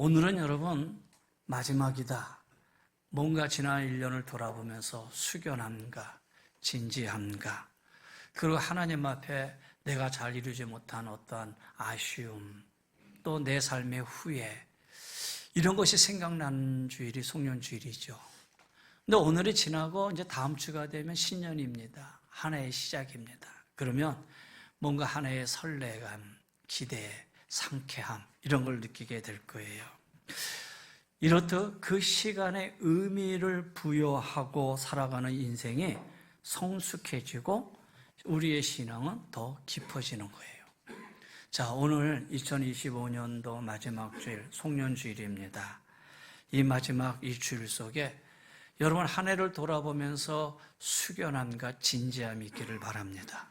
오늘은 여러분 마지막이다. 뭔가 지난 1년을 돌아보면서 숙연함과 진지함과 그리고 하나님 앞에 내가 잘 이루지 못한 어떠한 아쉬움 또 내 삶의 후회 이런 것이 생각나는 주일이 송년주일이죠. 근데 오늘이 지나고 이제 다음 주가 되면 신년입니다. 한 해의 시작입니다. 그러면 뭔가 한 해의 설레감, 기대, 상쾌함 이런 걸 느끼게 될 거예요. 이렇듯 그 시간에 의미를 부여하고 살아가는 인생이 성숙해지고 우리의 신앙은 더 깊어지는 거예요. 자, 오늘 2025년도 마지막 주일, 송년주일입니다. 이 마지막 이 주일 속에 여러분 한 해를 돌아보면서 숙연함과 진지함이 있기를 바랍니다.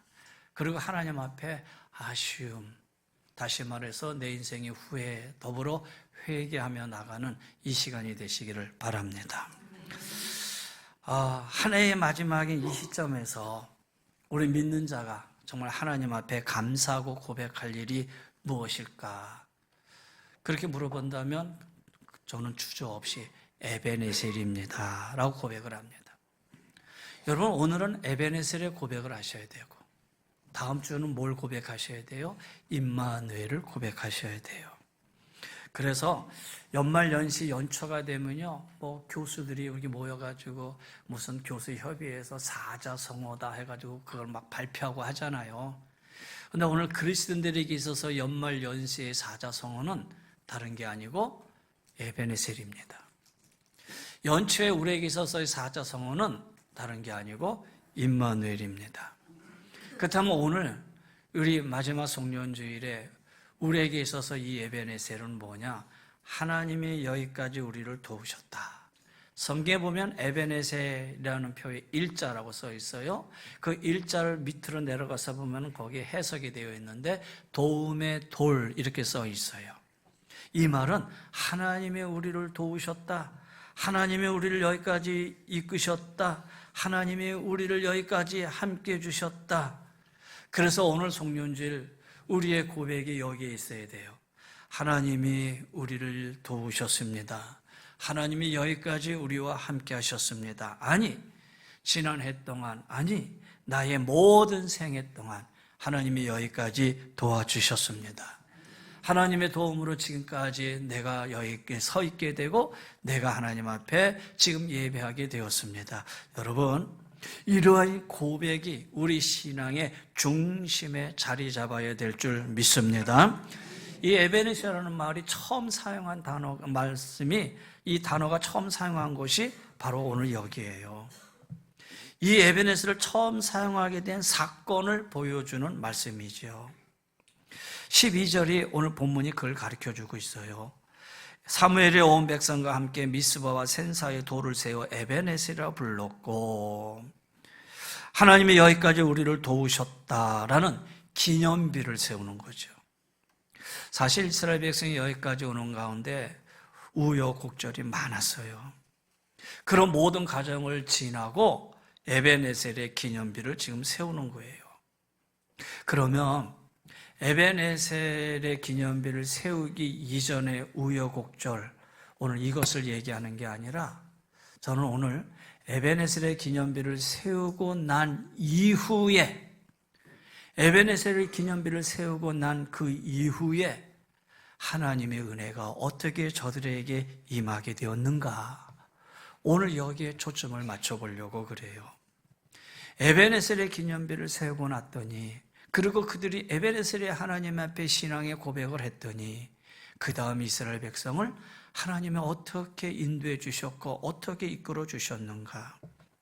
그리고 하나님 앞에 아쉬움, 다시 말해서 내 인생의 후회 더불어 회개하며 나가는 이 시간이 되시기를 바랍니다. 한 해의 마지막인 이 시점에서 우리 믿는 자가 정말 하나님 앞에 감사하고 고백할 일이 무엇일까? 그렇게 물어본다면 저는 주저없이 에베네셀입니다 라고 고백을 합니다. 여러분 오늘은 에베네셀의 고백을 하셔야 되고 다음 주는 뭘 고백하셔야 돼요? 임마누엘을 고백하셔야 돼요. 그래서 연말연시 연초가 되면요, 교수들이 이렇게 모여가지고 무슨 교수 협의회에서 사자성어다 해가지고 그걸 막 발표하고 하잖아요. 근데 오늘 그리스도인들에게 있어서 연말연시의 사자성어는 다른 게 아니고 에베네셀입니다. 연초에 우리에게 있어서의 사자성어는 다른 게 아니고 임마누엘입니다. 그렇다면 오늘 우리 마지막 송년주일에 우리에게 있어서 이 에베네셀은 뭐냐? 하나님이 여기까지 우리를 도우셨다. 성경에 보면 에베네셀이라는 표에 일자라고 써 있어요. 그 일자를 밑으로 내려가서 보면 거기에 해석이 되어 있는데 도움의 돌 이렇게 써 있어요. 이 말은 하나님이 우리를 도우셨다. 하나님이 우리를 여기까지 이끄셨다. 하나님이 우리를 여기까지 함께 해주셨다. 그래서 오늘 송년주일 우리의 고백이 여기에 있어야 돼요. 하나님이 우리를 도우셨습니다. 하나님이 여기까지 우리와 함께 하셨습니다. 아니, 지난 해 동안, 아니, 나의 모든 생애 동안 하나님이 여기까지 도와주셨습니다. 하나님의 도움으로 지금까지 내가 여기에 서 있게 되고 내가 하나님 앞에 지금 예배하게 되었습니다. 여러분, 이러한 고백이 우리 신앙의 중심에 자리 잡아야 될 줄 믿습니다. 이 에베네셀이라는 말이 처음 사용한 말씀이 이 단어가 처음 사용한 곳이 바로 오늘 여기예요. 이 에베네셀을 처음 사용하게 된 사건을 보여주는 말씀이죠. 12절이 오늘 본문이 그걸 가르쳐주고 있어요. 사무엘이 온 백성과 함께 미스바와 센사의 돌을 세워 에베네셀이라 불렀고 하나님이 여기까지 우리를 도우셨다라는 기념비를 세우는 거죠. 사실 이스라엘 백성이 여기까지 오는 가운데 우여곡절이 많았어요. 그런 모든 과정을 지나고 에베네셀의 기념비를 지금 세우는 거예요. 그러면 에베네셀의 기념비를 세우기 이전의 우여곡절, 오늘 이것을 얘기하는 게 아니라 저는 오늘 에베네셀의 기념비를 세우고 난 이후에 에베네셀의 기념비를 세우고 난 그 이후에 하나님의 은혜가 어떻게 저들에게 임하게 되었는가, 오늘 여기에 초점을 맞춰보려고 그래요. 에베네셀의 기념비를 세우고 났더니 그리고 그들이 에베네셀의 하나님 앞에 신앙의 고백을 했더니 그 다음 이스라엘 백성을 하나님이 어떻게 인도해 주셨고 어떻게 이끌어 주셨는가,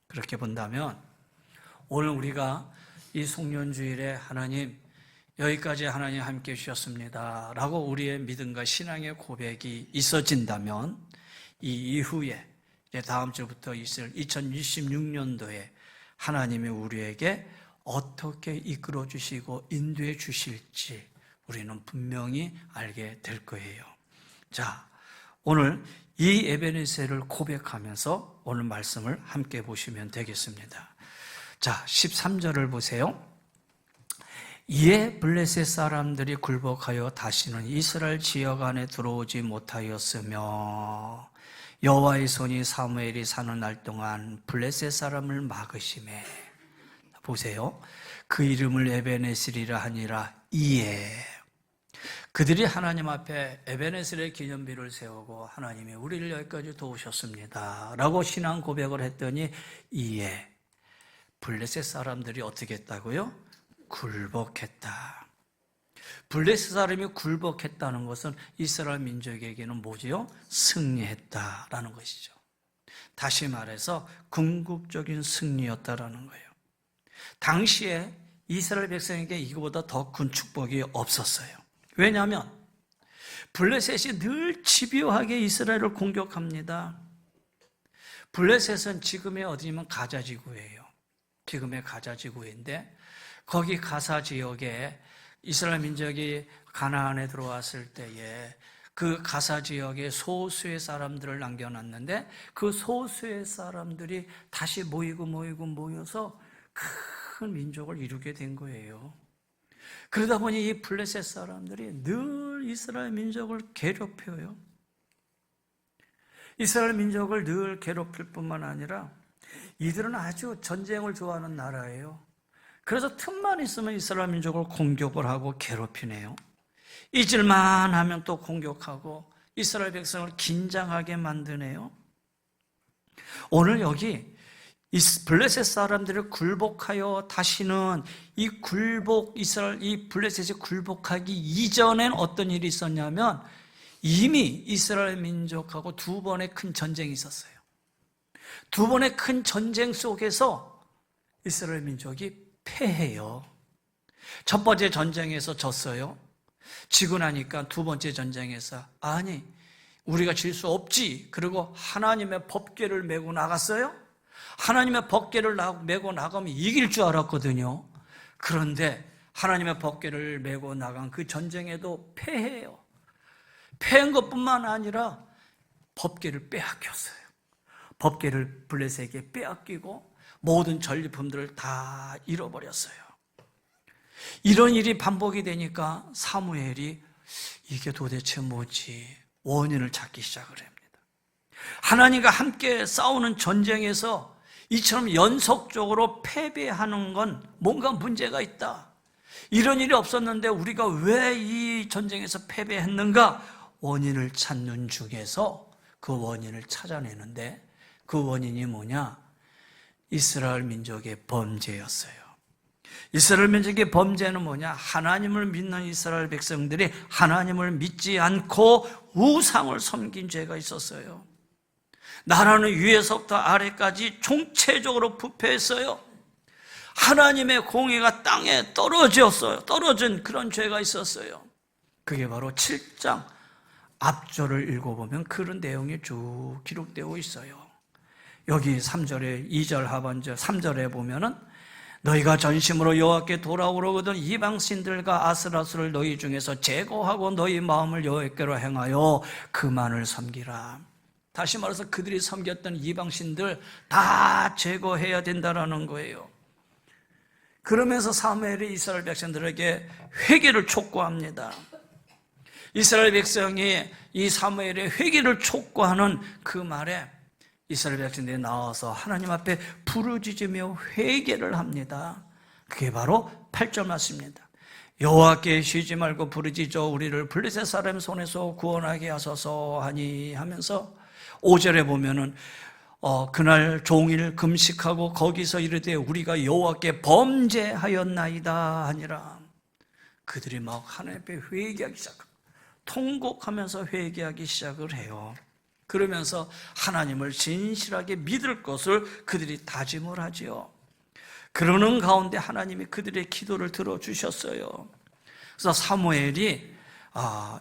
그렇게 본다면 오늘 우리가 이 송년주일에 하나님 여기까지 하나님 함께 해주셨습니다 라고 우리의 믿음과 신앙의 고백이 있어진다면 이 이후에 이제 다음 주부터 있을 2026년도에 하나님이 우리에게 어떻게 이끌어 주시고 인도해 주실지 우리는 분명히 알게 될 거예요. 자, 오늘 이 에베네셀을 고백하면서 오늘 말씀을 함께 보시면 되겠습니다. 자, 13절을 보세요. 이에 블레셋 사람들이 굴복하여 다시는 이스라엘 지역 안에 들어오지 못하였으며 여호와의 손이 사무엘이 사는 날 동안 블레셋 사람을 막으시매. 보세요. 그 이름을 에베네셀이라 하니라. 이에 그들이 하나님 앞에 에베네셀의 기념비를 세우고 하나님이 우리를 여기까지 도우셨습니다 라고 신앙 고백을 했더니 이에 블레셋 사람들이 어떻게 했다고요? 굴복했다. 블레셋 사람이 굴복했다는 것은 이스라엘 민족에게는 뭐지요? 승리했다라는 것이죠. 다시 말해서 궁극적인 승리였다라는 거예요. 당시에 이스라엘 백성에게 이거보다 더 큰 축복이 없었어요. 왜냐하면 블레셋이 늘 집요하게 이스라엘을 공격합니다. 블레셋은 지금의 어디냐면 가자지구예요. 지금의 가자지구인데 거기 가사 지역에 이스라엘 민족이 가나안에 들어왔을 때에 그 가사 지역에 소수의 사람들을 남겨놨는데 그 소수의 사람들이 다시 모여서 큰 민족을 이루게 된 거예요. 그러다 보니 이 블레셋 사람들이 늘 이스라엘 민족을 괴롭혀요. 이스라엘 민족을 늘 괴롭힐 뿐만 아니라 이들은 아주 전쟁을 좋아하는 나라예요. 그래서 틈만 있으면 이스라엘 민족을 공격을 하고 괴롭히네요. 잊을만 하면 또 공격하고 이스라엘 백성을 긴장하게 만드네요. 오늘 여기 이 블레셋 사람들을 굴복하여 다시는 이 블레셋이 굴복하기 이전엔 어떤 일이 있었냐면 이미 이스라엘 민족하고 두 번의 큰 전쟁이 있었어요. 두 번의 큰 전쟁 속에서 이스라엘 민족이 패해요. 첫 번째 전쟁에서 졌어요. 지고 나니까 두 번째 전쟁에서 아니 우리가 질 수 없지. 그리고 하나님의 법궤를 메고 나갔어요. 하나님의 법궤를 메고 나가면 이길 줄 알았거든요. 그런데 하나님의 법궤를 메고 나간 그 전쟁에도 패해요. 패한 것뿐만 아니라 법궤를 빼앗겼어요. 법궤를 블레셋에게 빼앗기고 모든 전리품들을 다 잃어버렸어요. 이런 일이 반복이 되니까 사무엘이 이게 도대체 뭐지? 원인을 찾기 시작을 합니다. 하나님과 함께 싸우는 전쟁에서 이처럼 연속적으로 패배하는 건 뭔가 문제가 있다. 이런 일이 없었는데 우리가 왜 이 전쟁에서 패배했는가? 원인을 찾는 중에서 그 원인을 찾아내는데 그 원인이 뭐냐? 이스라엘 민족의 범죄였어요. 이스라엘 민족의 범죄는 뭐냐? 하나님을 믿는 이스라엘 백성들이 하나님을 믿지 않고 우상을 섬긴 죄가 있었어요. 나라는 위에서부터 아래까지 총체적으로 부패했어요. 하나님의 공의가 땅에 떨어진 그런 죄가 있었어요. 그게 바로 7장 앞절을 읽어보면 그런 내용이 쭉 기록되어 있어요. 여기 3절에 2절 하반절 3절에 보면은 너희가 전심으로 여호와께 돌아오려거든 이방신들과 아스라스를 너희 중에서 제거하고 너희 마음을 여호와께로 행하여 그만을 섬기라. 다시 말해서 그들이 섬겼던 이방신들 다 제거해야 된다라는 거예요. 그러면서 사무엘이 이스라엘 백성들에게 회개를 촉구합니다. 이스라엘 백성이 이 사무엘의 회개를 촉구하는 그 말에 이스라엘 백성들이 나와서 하나님 앞에 부르짖으며 회개를 합니다. 그게 바로 8절 말씀입니다. 여호와께 쉬지 말고 부르짖어 우리를 블레셋 사람 손에서 구원하게 하소서 하니 하면서 5절에 보면은 그날 종일 금식하고 거기서 이르되 우리가 여호와께 범죄하였나이다 하니라. 그들이 막 하나님 앞에 회개하기 시작합니다. 통곡하면서 회개하기 시작을 해요. 그러면서 하나님을 진실하게 믿을 것을 그들이 다짐을 하지요. 그러는 가운데 하나님이 그들의 기도를 들어주셨어요. 그래서 사무엘이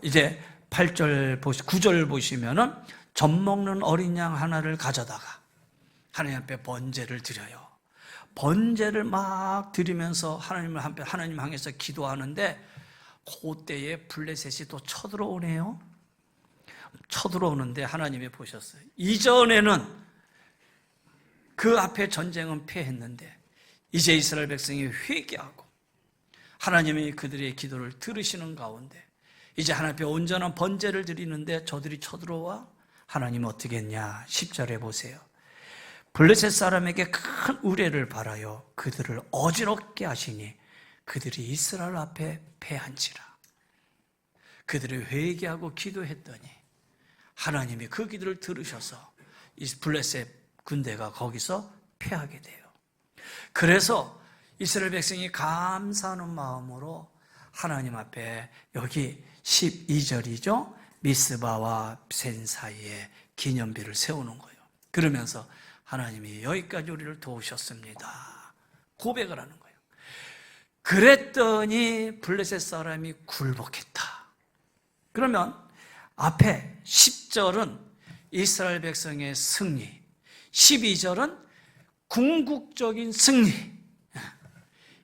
이제 8절 9절 보시면은 젖 먹는 어린 양 하나를 가져다가 하나님 앞에 번제를 드려요. 번제를 막 드리면서 하나님 향해서 기도하는데 그때에 블레셋이 또 쳐들어오네요. 쳐들어오는데 하나님이 보셨어요. 이전에는 그 앞에 전쟁은 패했는데 이제 이스라엘 백성이 회개하고 하나님이 그들의 기도를 들으시는 가운데 이제 하나님 앞에 온전한 번제를 드리는데 저들이 쳐들어와 하나님 어떻게 했냐? 10절에 보세요. 블레셋 사람에게 큰 의뢰를 바라여 그들을 어지럽게 하시니 그들이 이스라엘 앞에 패한지라. 그들이 회개하고 기도했더니 하나님이 그 기도를 들으셔서 이 블레셋 군대가 거기서 패하게 돼요. 그래서 이스라엘 백성이 감사하는 마음으로 하나님 앞에 여기 12절이죠. 미스바와 센 사이에 기념비를 세우는 거예요. 그러면서 하나님이 여기까지 우리를 도우셨습니다. 고백을 하는 거예요. 그랬더니 블레셋 사람이 굴복했다. 그러면 앞에 10절은 이스라엘 백성의 승리, 12절은 궁극적인 승리.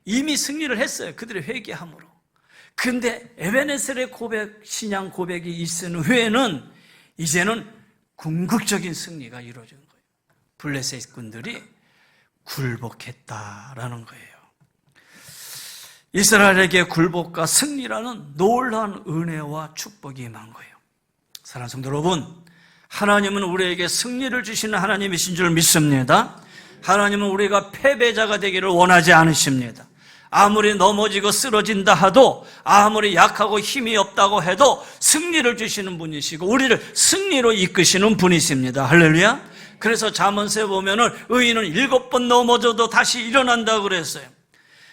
이미 승리를 했어요. 그들의 회개함으로. 근데 에베네셀의 고백, 신앙 고백이 있은 후에는 이제는 궁극적인 승리가 이루어진 거예요. 블레셋 군들이 굴복했다라는 거예요. 이스라엘에게 굴복과 승리라는 놀라운 은혜와 축복이 임한 거예요. 사랑하는 성도 여러분, 하나님은 우리에게 승리를 주시는 하나님이신 줄 믿습니다. 하나님은 우리가 패배자가 되기를 원하지 않으십니다. 아무리 넘어지고 쓰러진다 하도, 아무리 약하고 힘이 없다고 해도 승리를 주시는 분이시고 우리를 승리로 이끄시는 분이십니다. 할렐루야. 그래서 잠언서에 보면은 의인은 7번 넘어져도 다시 일어난다고 그랬어요.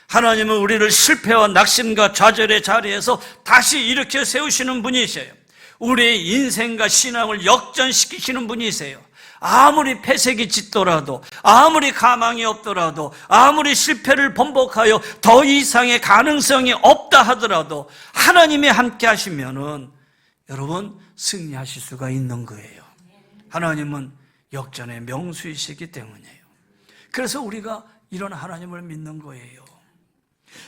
하나님은 우리를 실패와 낙심과 좌절의 자리에서 다시 일으켜 세우시는 분이세요. 우리의 인생과 신앙을 역전시키시는 분이세요. 아무리 폐색이 짙더라도, 아무리 가망이 없더라도, 아무리 실패를 번복하여 더 이상의 가능성이 없다 하더라도 하나님이 함께 하시면은 여러분 승리하실 수가 있는 거예요. 하나님은 역전의 명수이시기 때문이에요. 그래서 우리가 이런 하나님을 믿는 거예요.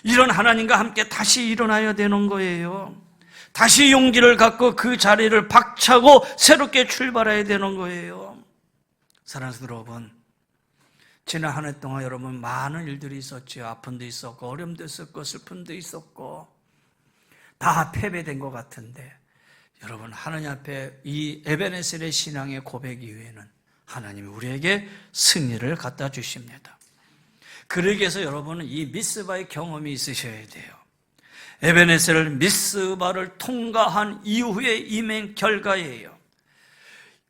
이런 하나님과 함께 다시 일어나야 되는 거예요. 다시 용기를 갖고 그 자리를 박차고 새롭게 출발해야 되는 거예요. 사랑하는 여러분, 지난 한 해 동안 여러분 많은 일들이 있었죠. 아픔도 있었고 어려움도 있었고 슬픔도 있었고 다 패배된 것 같은데 여러분 하나님 앞에 이 에베네셀의 신앙의 고백 이후에는 하나님이 우리에게 승리를 갖다 주십니다. 그러기 위해서 여러분은 이 미스바의 경험이 있으셔야 돼요. 에베네셀을 미스바를 통과한 이후의 임행 결과예요.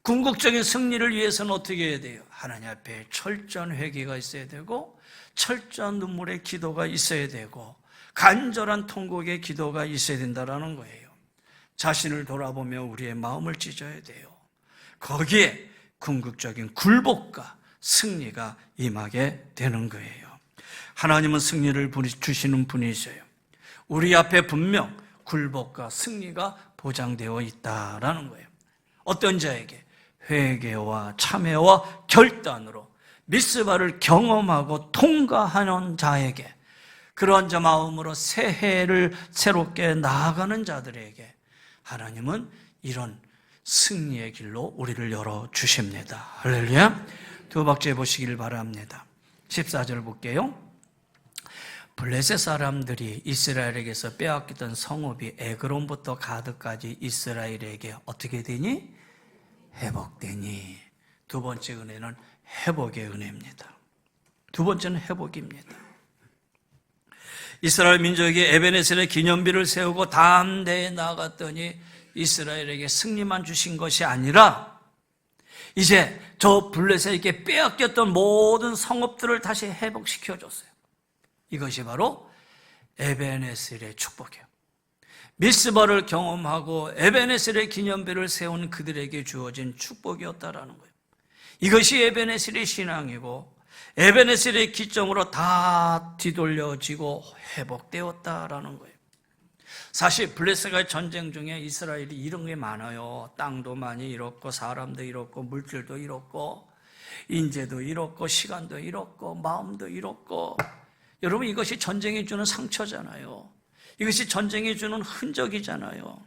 궁극적인 승리를 위해서는 어떻게 해야 돼요? 하나님 앞에 철저한 회개가 있어야 되고 철저한 눈물의 기도가 있어야 되고 간절한 통곡의 기도가 있어야 된다는 거예요. 자신을 돌아보며 우리의 마음을 찢어야 돼요. 거기에 궁극적인 굴복과 승리가 임하게 되는 거예요. 하나님은 승리를 주시는 분이세요. 우리 앞에 분명 굴복과 승리가 보장되어 있다라는 거예요. 어떤 자에게? 회개와 참회와 결단으로 미스바를 경험하고 통과하는 자에게, 그런 자 마음으로 새해를 새롭게 나아가는 자들에게 하나님은 이런 승리의 길로 우리를 열어주십니다. 할렐루야. 두 번째 보시길 바랍니다. 14절 볼게요. 블레셋 사람들이 이스라엘에게서 빼앗겼던 성읍이 에그론부터 가드까지 이스라엘에게 어떻게 되니? 회복되니. 두 번째 은혜는 회복의 은혜입니다. 두 번째는 회복입니다. 이스라엘 민족에게 에베네셀의 기념비를 세우고 담대히 나아갔더니 이스라엘에게 승리만 주신 것이 아니라 이제 저 블레셋에게 빼앗겼던 모든 성읍들을 다시 회복시켜 줬어요. 이것이 바로 에베네셀의 축복이에요. 미스바를 경험하고 에베네셀의 기념비를 세운 그들에게 주어진 축복이었다라는 거예요. 이것이 에베네셀의 신앙이고 에베네셀의 기점으로 다 뒤돌려지고 회복되었다라는 거예요. 사실 블레셋과의 전쟁 중에 이스라엘이 이런 게 많아요. 땅도 많이 잃었고 사람도 잃었고 물질도 잃었고 인재도 잃었고 시간도 잃었고 마음도 잃었고. 여러분, 이것이 전쟁이 주는 상처잖아요. 이것이 전쟁이 주는 흔적이잖아요.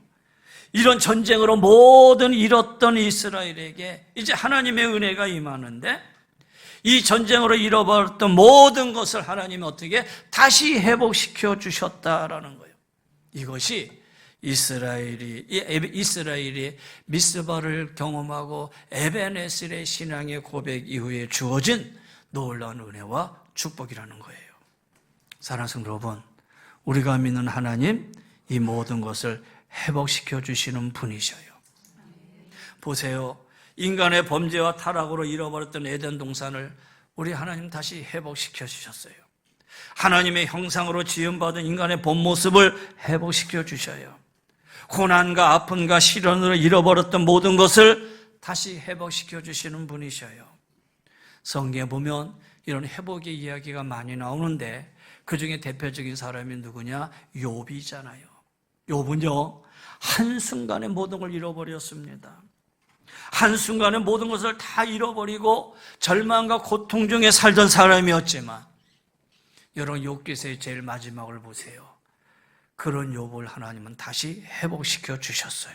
이런 전쟁으로 모든 잃었던 이스라엘에게 이제 하나님의 은혜가 임하는데 이 전쟁으로 잃어버렸던 모든 것을 하나님이 어떻게 다시 회복시켜 주셨다라는 거예요. 이것이 이스라엘이 미스바를 경험하고 에벤에셀의 신앙의 고백 이후에 주어진 놀라운 은혜와 축복이라는 거예요. 사랑하는 성도 여러분, 우리가 믿는 하나님, 이 모든 것을 회복시켜 주시는 분이셔요. 보세요. 인간의 범죄와 타락으로 잃어버렸던 에덴 동산을 우리 하나님 다시 회복시켜 주셨어요. 하나님의 형상으로 지음받은 인간의 본 모습을 회복시켜 주셔요. 고난과 아픔과 시련으로 잃어버렸던 모든 것을 다시 회복시켜 주시는 분이셔요. 성경에 보면 이런 회복의 이야기가 많이 나오는데 그중에 대표적인 사람이 누구냐? 욥이잖아요. 욥은요, 한순간에 모든 걸 잃어버렸습니다. 한순간에 모든 것을 다 잃어버리고 절망과 고통 중에 살던 사람이었지만, 여러분 욥기서의 제일 마지막을 보세요. 그런 욥을 하나님은 다시 회복시켜 주셨어요.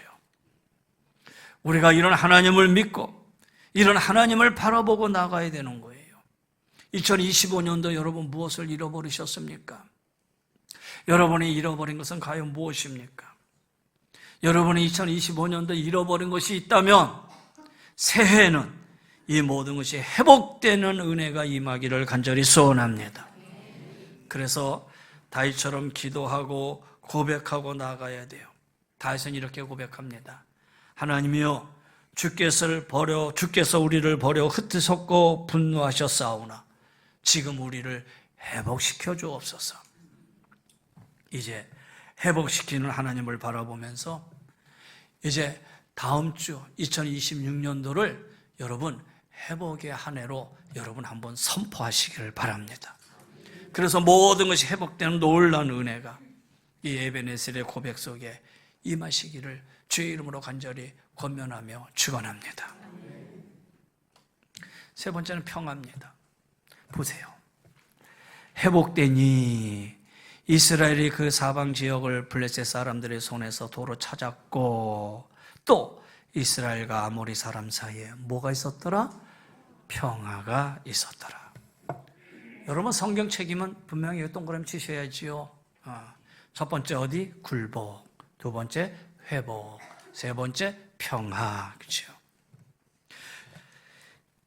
우리가 이런 하나님을 믿고 이런 하나님을 바라보고 나가야 되는 거예요. 2025년도 여러분 무엇을 잃어버리셨습니까? 여러분이 잃어버린 것은 과연 무엇입니까? 여러분이 2025년도 잃어버린 것이 있다면 새해에는 이 모든 것이 회복되는 은혜가 임하기를 간절히 소원합니다. 그래서 다윗처럼 기도하고 고백하고 나가야 돼요. 다윗은 이렇게 고백합니다. 하나님이여, 주께서 우리를 버려 흩으셨고 분노하셨사오나 지금 우리를 회복시켜 주옵소서. 이제 회복시키는 하나님을 바라보면서 이제 다음 주 2026년도를 여러분 회복의 한 해로 여러분 한번 선포하시기를 바랍니다. 그래서 모든 것이 회복되는 놀라운 은혜가 이 에벤에셀의 고백 속에 임하시기를 주의 이름으로 간절히 권면하며 축원합니다. 세 번째는 평화입니다. 보세요. 회복되니 이스라엘이 그 사방 지역을 블레셋 사람들의 손에서 도로 찾았고, 또 이스라엘과 아모리 사람 사이에 뭐가 있었더라? 평화가 있었더라. 여러분 성경 책임은 분명히 동그라미 치셔야지요. 첫 번째 어디? 굴복. 두 번째 회복. 세 번째 평화. 그렇죠?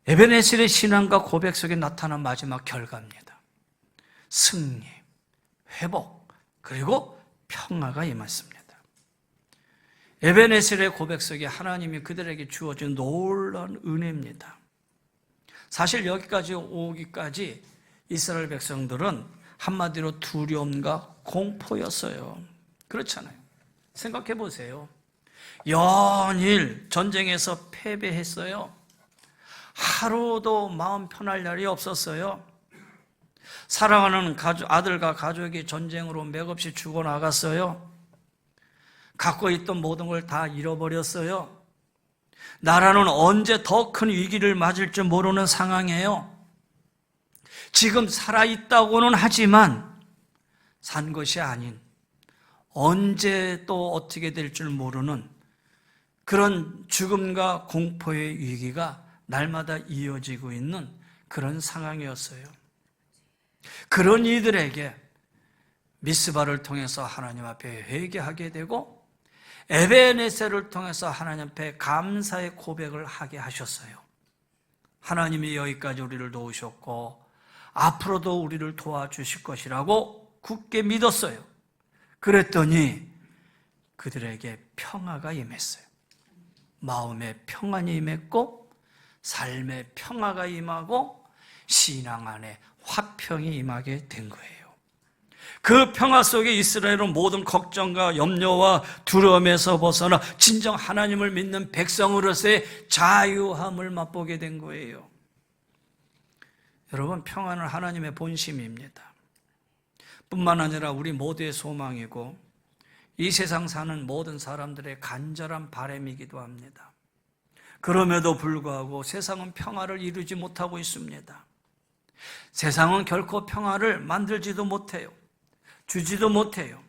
에벤에셀의 신앙과 고백 속에 나타난 마지막 결과입니다. 승리, 회복, 그리고 평화가 임했습니다. 에벤에셀의 고백 속에 하나님이 그들에게 주어진 놀라운 은혜입니다. 사실 여기까지 오기까지 이스라엘 백성들은 한마디로 두려움과 공포였어요. 그렇잖아요. 생각해 보세요. 연일 전쟁에서 패배했어요. 하루도 마음 편할 날이 없었어요. 사랑하는 아들과 가족이 전쟁으로 맥없이 죽어나갔어요. 갖고 있던 모든 걸 다 잃어버렸어요. 나라는 언제 더 큰 위기를 맞을 줄 모르는 상황이에요. 지금 살아있다고는 하지만 산 것이 아닌 언제 또 어떻게 될 줄 모르는 그런 죽음과 공포의 위기가 날마다 이어지고 있는 그런 상황이었어요. 그런 이들에게 미스바를 통해서 하나님 앞에 회개하게 되고 에벤에셀을 통해서 하나님 앞에 감사의 고백을 하게 하셨어요. 하나님이 여기까지 우리를 도우셨고 앞으로도 우리를 도와주실 것이라고 굳게 믿었어요. 그랬더니 그들에게 평화가 임했어요. 마음의 평안이 임했고 삶의 평화가 임하고 신앙 안에 화평이 임하게 된 거예요. 그 평화 속에 이스라엘은 모든 걱정과 염려와 두려움에서 벗어나 진정 하나님을 믿는 백성으로서의 자유함을 맛보게 된 거예요. 여러분, 평화는 하나님의 본심입니다. 뿐만 아니라 우리 모두의 소망이고 이 세상 사는 모든 사람들의 간절한 바람이기도 합니다. 그럼에도 불구하고 세상은 평화를 이루지 못하고 있습니다. 세상은 결코 평화를 만들지도 못해요. 주지도 못해요.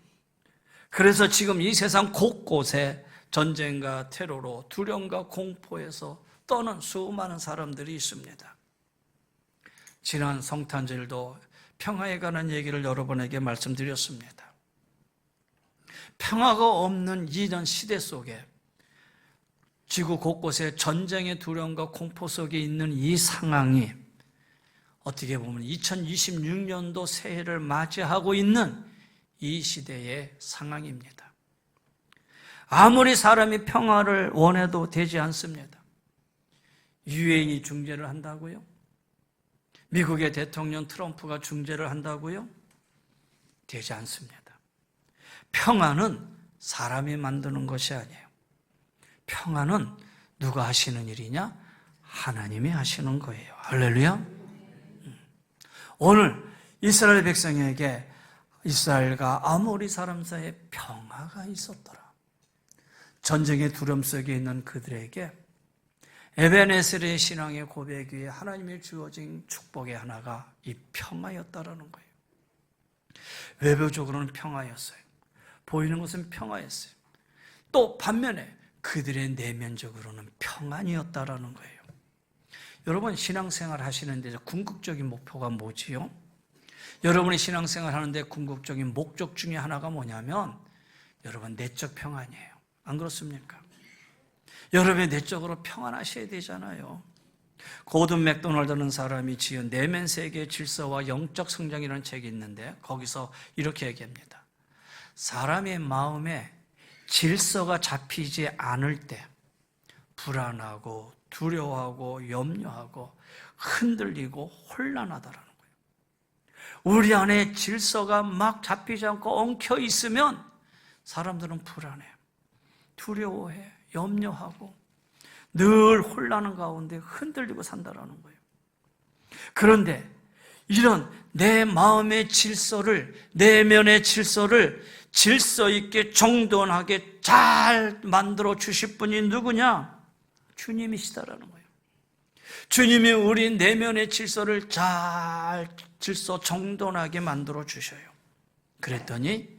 그래서 지금 이 세상 곳곳에 전쟁과 테러로 두려움과 공포에서 떠는 수많은 사람들이 있습니다. 지난 성탄절도 평화에 관한 얘기를 여러분에게 말씀드렸습니다. 평화가 없는 이전 시대 속에 지구 곳곳에 전쟁의 두려움과 공포 속에 있는 이 상황이 어떻게 보면 2026년도 새해를 맞이하고 있는 이 시대의 상황입니다. 아무리 사람이 평화를 원해도 되지 않습니다. 유엔이 중재를 한다고요? 미국의 대통령 트럼프가 중재를 한다고요? 되지 않습니다. 평화는 사람이 만드는 것이 아니에요. 평화는 누가 하시는 일이냐? 하나님이 하시는 거예요. 할렐루야. 오늘 이스라엘 백성에게 이스라엘과 아모리 사람 사이에 평화가 있었더라. 전쟁의 두려움 속에 있는 그들에게 에벤에셀의 신앙의 고백 위에 하나님이 주어진 축복의 하나가 이 평화였다라는 거예요. 외부적으로는 평화였어요. 보이는 것은 평화였어요. 또 반면에 그들의 내면적으로는 평안이었다라는 거예요. 여러분 신앙생활 하시는데 궁극적인 목표가 뭐지요? 여러분이 신앙생활 하는데 궁극적인 목적 중에 하나가 뭐냐면 여러분 내적 평안이에요. 안 그렇습니까? 여러분이 내적으로 평안하셔야 되잖아요. 고든 맥도날드라는 사람이 지은 내면 세계의 질서와 영적 성장이라는 책이 있는데 거기서 이렇게 얘기합니다. 사람의 마음에 질서가 잡히지 않을 때 불안하고 두려워하고 염려하고 흔들리고 혼란하다라는 거예요. 우리 안에 질서가 막 잡히지 않고 엉켜 있으면 사람들은 불안해, 두려워해, 염려하고 늘 혼란 가운데 흔들리고 산다라는 거예요. 그런데 이런 내 마음의 질서를, 내면의 질서를 질서 있게 정돈하게 잘 만들어 주실 분이 누구냐? 주님이시다라는 거예요. 주님이 우리 내면의 질서를 잘 질서 정돈하게 만들어 주셔요. 그랬더니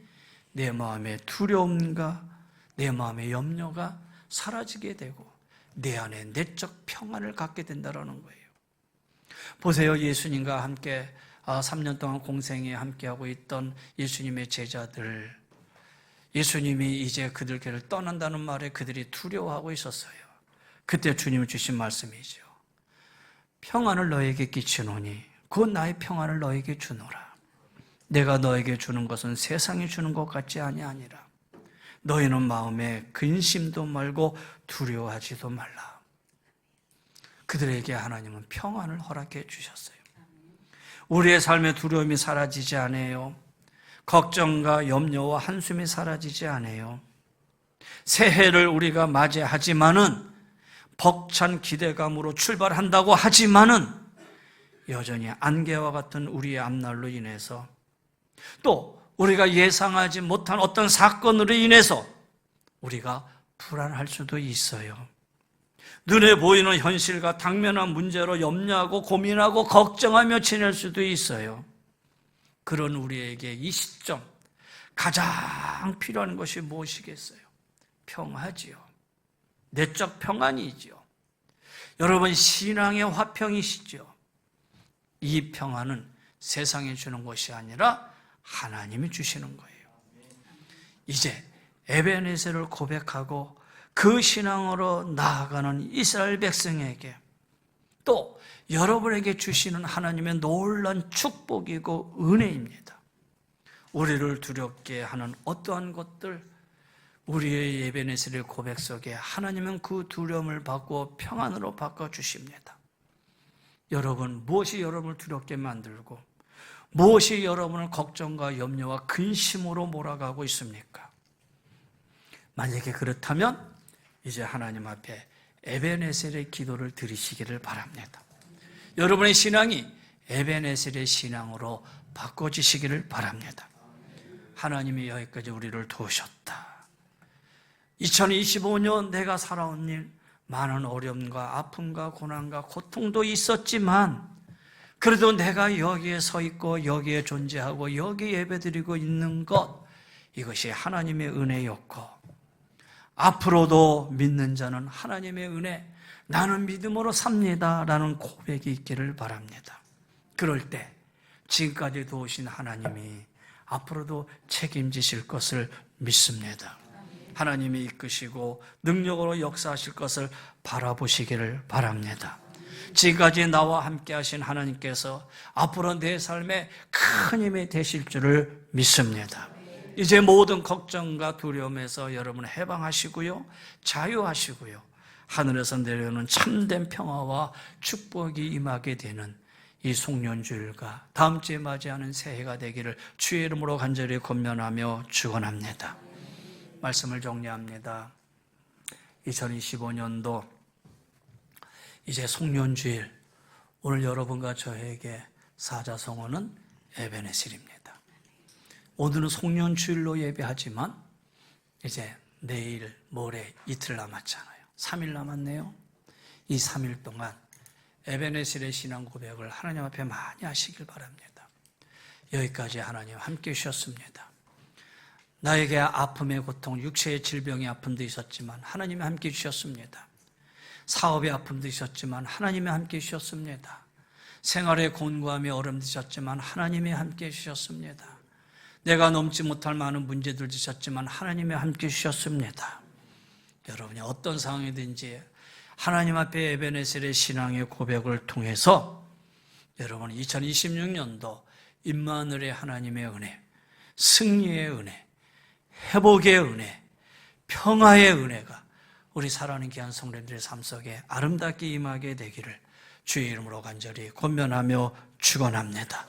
내 마음의 두려움과 내 마음의 염려가 사라지게 되고 내 안에 내적 평안을 갖게 된다는 거예요. 보세요. 예수님과 함께 3년 동안 공생에 함께하고 있던 예수님의 제자들, 예수님이 이제 그들께를 떠난다는 말에 그들이 두려워하고 있었어요. 그때 주님이 주신 말씀이죠. 평안을 너에게 끼치노니 곧 나의 평안을 너에게 주노라. 내가 너에게 주는 것은 세상이 주는 것 같지 아니하니라. 너희는 마음에 근심도 말고 두려워하지도 말라. 그들에게 하나님은 평안을 허락해 주셨어요. 우리의 삶의 두려움이 사라지지 않아요. 걱정과 염려와 한숨이 사라지지 않아요. 새해를 우리가 맞이하지만은 벅찬 기대감으로 출발한다고 하지만은 여전히 안개와 같은 우리의 앞날로 인해서 또 우리가 예상하지 못한 어떤 사건으로 인해서 우리가 불안할 수도 있어요. 눈에 보이는 현실과 당면한 문제로 염려하고 고민하고 걱정하며 지낼 수도 있어요. 그런 우리에게 이 시점 가장 필요한 것이 무엇이겠어요? 평화지요. 내적 평안이지요. 여러분 신앙의 화평이시죠. 이 평안은 세상에 주는 것이 아니라 하나님이 주시는 거예요. 이제 에베네셀을 고백하고 그 신앙으로 나아가는 이스라엘 백성에게 또 여러분에게 주시는 하나님의 놀라운 축복이고 은혜입니다. 우리를 두렵게 하는 어떠한 것들, 우리의 에베네셀의 고백 속에 하나님은 그 두려움을 바꾸어 평안으로 바꿔주십니다. 여러분, 무엇이 여러분을 두렵게 만들고 무엇이 여러분을 걱정과 염려와 근심으로 몰아가고 있습니까? 만약에 그렇다면 이제 하나님 앞에 에베네셀의 기도를 들으시기를 바랍니다. 여러분의 신앙이 에베네셀의 신앙으로 바꿔지시기를 바랍니다. 하나님이 여기까지 우리를 도우셨다. 2025년 내가 살아온 일, 많은 어려움과 아픔과 고난과 고통도 있었지만 그래도 내가 여기에 서 있고 여기에 존재하고 여기에 예배드리고 있는 것, 이것이 하나님의 은혜였고 앞으로도 믿는 자는 하나님의 은혜, 나는 믿음으로 삽니다 라는 고백이 있기를 바랍니다. 그럴 때 지금까지 도우신 하나님이 앞으로도 책임지실 것을 믿습니다. 하나님이 이끄시고 능력으로 역사하실 것을 바라보시기를 바랍니다. 지금까지 나와 함께 하신 하나님께서 앞으로 내 삶에 큰 힘이 되실 줄을 믿습니다. 이제 모든 걱정과 두려움에서 여러분을 해방하시고요, 자유하시고요, 하늘에서 내려오는 참된 평화와 축복이 임하게 되는 이 송년주일과 다음 주에 맞이하는 새해가 되기를 주의 이름으로 간절히 권면하며 축원합니다. 말씀을 정리합니다. 2025년도 이제 송년주일, 오늘 여러분과 저에게 사자성어는 에베네셀입니다. 오늘은 송년주일로 예배하지만 이제 내일, 모레 이틀 남았잖아요. 3일 남았네요. 이 3일 동안 에베네셀의 신앙 고백을 하나님 앞에 많이 하시길 바랍니다. 여기까지 하나님 함께 해주셨습니다. 나에게 아픔의 고통, 육체의 질병의 아픔도 있었지만 하나님이 함께 해주셨습니다. 사업의 아픔도 있었지만 하나님이 함께 해주셨습니다. 생활의 곤고함이 어려움도 있었지만 하나님이 함께 해주셨습니다. 내가 넘지 못할 많은 문제들도 있었지만 하나님이 함께 해주셨습니다. 여러분이 어떤 상황이든지 하나님 앞에 에베네셀의 신앙의 고백을 통해서 여러분 2026년도 임마누엘의 하나님의 은혜, 승리의 은혜, 회복의 은혜, 평화의 은혜가 우리 사랑하는 귀한 성도님들의 삶 속에 아름답게 임하게 되기를 주의 이름으로 간절히 권면하며 축원합니다.